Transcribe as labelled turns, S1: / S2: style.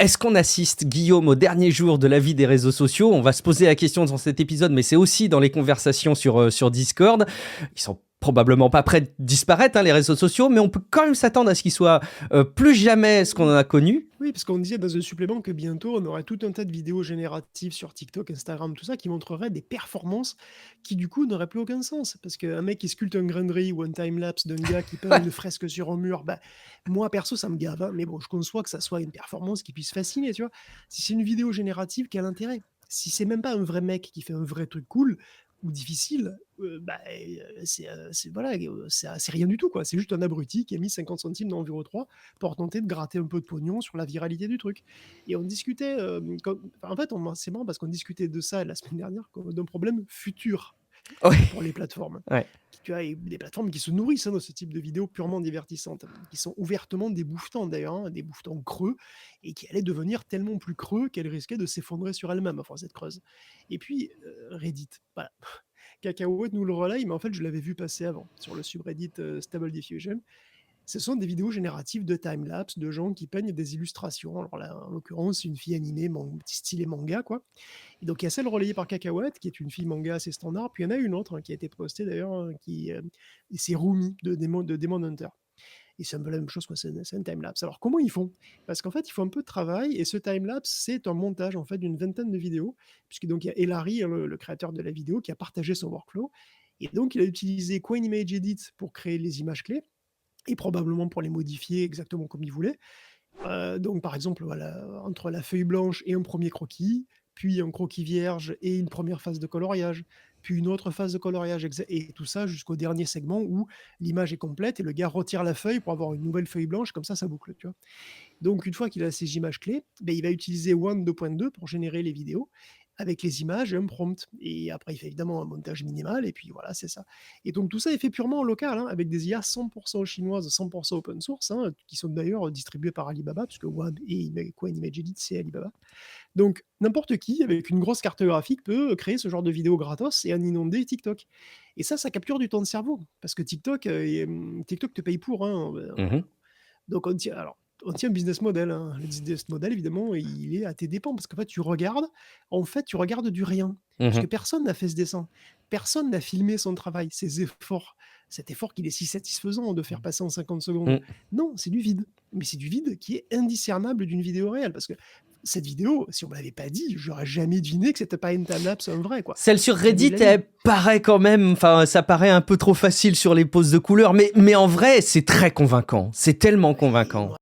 S1: Est-ce qu'on assiste, Guillaume, au dernier jour de la vie des réseaux sociaux? On va se poser la question dans cet épisode, mais c'est aussi dans les conversations sur Discord. Ils sont probablement pas prêts de disparaître, hein, les réseaux sociaux, mais on peut quand même s'attendre à ce qu'ils soient plus jamais ce qu'on en a connu.
S2: Oui, parce qu'on disait dans un supplément que bientôt, on aurait tout un tas de vidéos génératives sur TikTok, Instagram, tout ça, qui montreraient des performances qui, du coup, n'auraient plus aucun sens. Parce qu'un mec qui sculpte un grain de riz ou un time-lapse d'un gars qui peint une fresque sur un mur, bah, moi, perso, ça me gave, hein, mais bon, je conçois que ça soit une performance qui puisse fasciner, tu vois. Si c'est une vidéo générative, quel intérêt? Si c'est même pas un vrai mec qui fait un vrai truc cool ou difficile, voilà, c'est rien du tout, quoi. C'est juste un abruti qui a mis 50 centimes dans Environ 3 pour tenter de gratter un peu de pognon sur la viralité du truc. Et on discutait, en fait, c'est marrant parce qu'on discutait de ça la semaine dernière, d'un problème futur
S1: Ouais,
S2: pour les plateformes.
S1: ouais.
S2: Tu as des plateformes qui se nourrissent, hein, de ce type de vidéos purement divertissantes, qui sont ouvertement des bouffetons d'ailleurs, hein, des bouffetons creux, et qui allaient devenir tellement plus creux qu'elles risquaient de s'effondrer sur elles-mêmes à force d'être creuses. Et puis, Reddit, voilà. Cacahuète nous le relaye, mais en fait, je l'avais vu passer avant, sur le subreddit Stable Diffusion. Ce sont des vidéos génératives de timelapse de gens qui peignent des illustrations. Alors là, en l'occurrence, une fille animée, stylé manga, quoi. Et donc, il y a celle relayée par Cacahuète, qui est une fille manga assez standard. Puis il y en a une autre, hein, qui a été postée d'ailleurs, hein, c'est Rumi de Demon Hunter. Et c'est un peu la même chose, quoi. C'est un timelapse. Alors, comment ils font? Parce qu'en fait, il faut un peu de travail. Et ce timelapse, c'est un montage en fait d'une vingtaine de vidéos. Puisque donc, il y a Elari, hein, le créateur de la vidéo, qui a partagé son workflow. Et donc, il a utilisé Coin Image Edit pour créer les images clés et probablement pour les modifier exactement comme il voulait. Donc par exemple, voilà, entre la feuille blanche et un premier croquis, puis un croquis vierge et une première phase de coloriage, puis une autre phase de coloriage, et tout ça jusqu'au dernier segment où l'image est complète et le gars retire la feuille pour avoir une nouvelle feuille blanche, comme ça boucle, tu vois? Donc une fois qu'il a ces images clés, ben il va utiliser One 2.2 pour générer les vidéos avec les images et un prompt. Et après, il fait évidemment un montage minimal, et puis voilà, c'est ça. Et donc tout ça est fait purement en local, hein, avec des IA 100% chinoises, 100% open source, hein, qui sont d'ailleurs distribuées par Alibaba, puisque One et Coin Image Edit, c'est Alibaba. Donc n'importe qui, avec une grosse carte graphique, peut créer ce genre de vidéo gratos et en inonder TikTok. Et ça capture du temps de cerveau, parce que TikTok te paye pour, hein.
S1: Mhm.
S2: Donc on tient un business model, hein. Le business model, évidemment, il est à tes dépens parce qu'en fait, tu regardes du rien. Puisque
S1: Mhm.
S2: personne n'a fait ce dessin. Personne n'a filmé son travail, ses efforts. Cet effort qu'il est si satisfaisant de faire passer en 50 secondes.
S1: Mhm.
S2: Non, c'est du vide. Mais c'est du vide qui est indiscernable d'une vidéo réelle. Parce que cette vidéo, si on me l'avait pas dit, j'aurais jamais deviné que c'était pas une timelapse un vrai, quoi.
S1: Celle sur
S2: Jamais de
S1: Reddit,
S2: la vie.
S1: elle paraît quand même, enfin, ça paraît un peu trop facile sur les poses de couleurs, mais en vrai, c'est très convaincant. C'est tellement
S2: Et
S1: convaincant.
S2: moi,